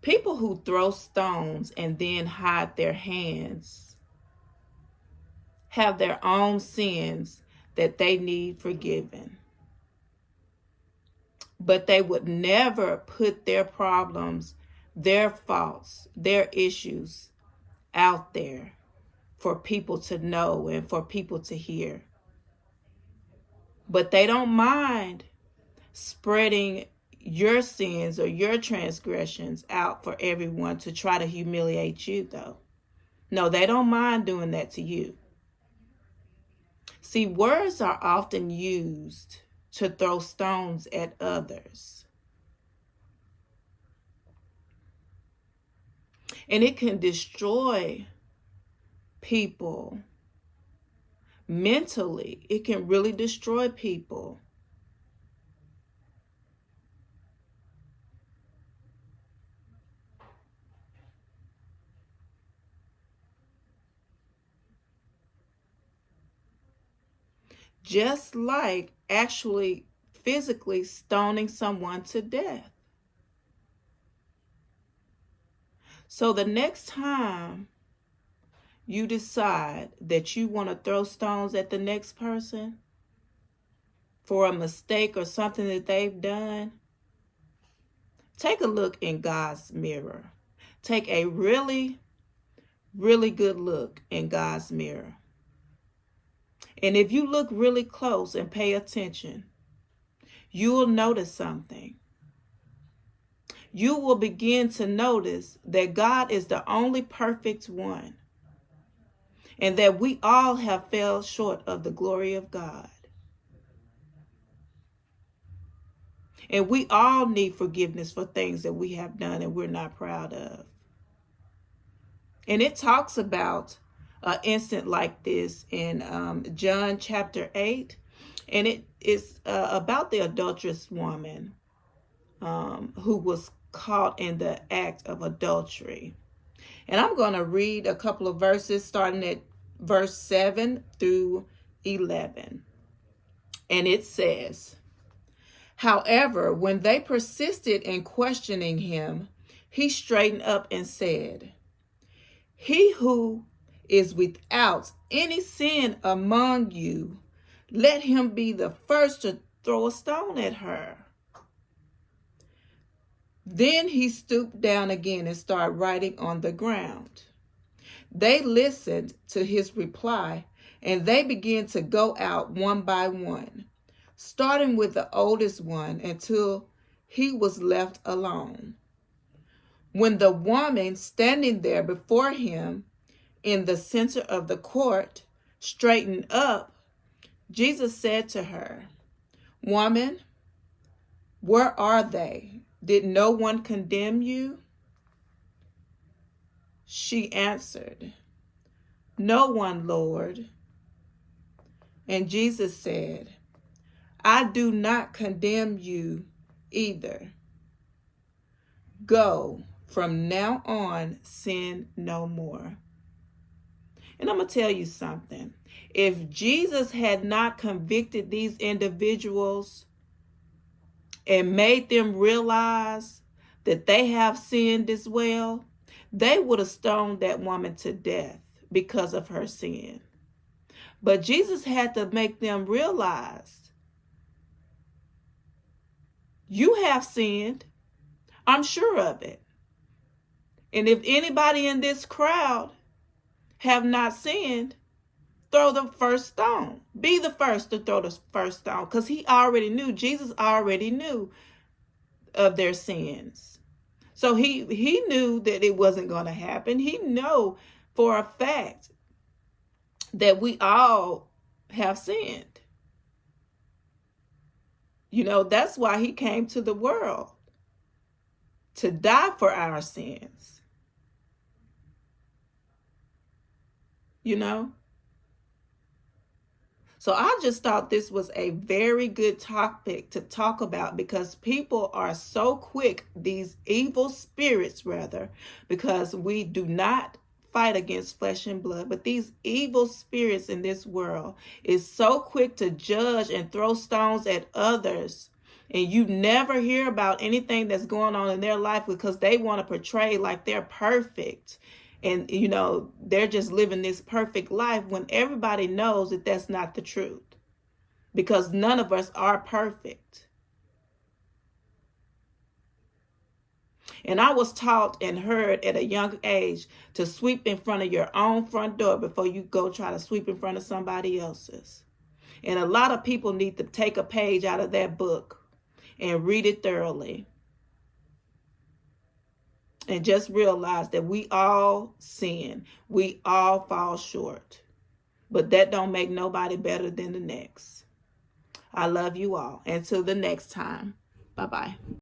People who throw stones and then hide their hands have their own sins that they need forgiven. But they would never put their problems, their faults, their issues out there for people to know and for people to hear. But they don't mind spreading your sins or your transgressions out for everyone to try to humiliate you, though. No, they don't mind doing that to you. See, words are often used to throw stones at others. And it can destroy people mentally. It can really destroy people. Just like actually physically stoning someone to death. So the next time you decide that you want to throw stones at the next person for a mistake or something that they've done, take a look in God's mirror. Take a really, really good look in God's mirror. And if you look really close and pay attention, you will notice something. You will begin to notice that God is the only perfect one, and that we all have fell short of the glory of God. And we all need forgiveness for things that we have done and we're not proud of. And it talks about an instant like this in John chapter 8. And it is about the adulterous woman who was caught in the act of adultery. And I'm going to read a couple of verses starting at verse 7 through 11. And it says, "However, when they persisted in questioning him, he straightened up and said, 'He who is without any sin among you, let him be the first to throw a stone at her.' Then he stooped down again and started writing on the ground. They listened to his reply, and they began to go out one by one, starting with the oldest one until he was left alone. When the woman standing there before him in the center of the court straightened up, Jesus said to her, 'Woman, where are they? Did no one condemn you?' She answered, 'No one, Lord.' And Jesus said, 'I do not condemn you either. Go, from now on, sin no more.'" And I'm going to tell you something. If Jesus had not convicted these individuals and made them realize that they have sinned as well, they would have stoned that woman to death because of her sin. But Jesus had to make them realize, you have sinned. I'm sure of it. And if anybody in this crowd have not sinned, throw the first stone. Be the first to throw the first stone. Because he already knew, Jesus already knew of their sins. So he knew that it wasn't going to happen. He knew for a fact that we all have sinned. You know, that's why he came to the world, to die for our sins. You know? So I just thought this was a very good topic to talk about, because people are so quick, these evil spirits rather, because we do not fight against flesh and blood, but these evil spirits in this world is so quick to judge and throw stones at others And you never hear about anything that's going on in their life because they want to portray like they're perfect. And, you know, they're just living this perfect life when everybody knows that that's not the truth. Because none of us are perfect. And I was taught and heard at a young age to sweep in front of your own front door before you go try to sweep in front of somebody else's. And a lot of people need to take a page out of that book and read it thoroughly. And just realize that we all sin. We all fall short. But that don't make nobody better than the next. I love you all. Until the next time. Bye-bye.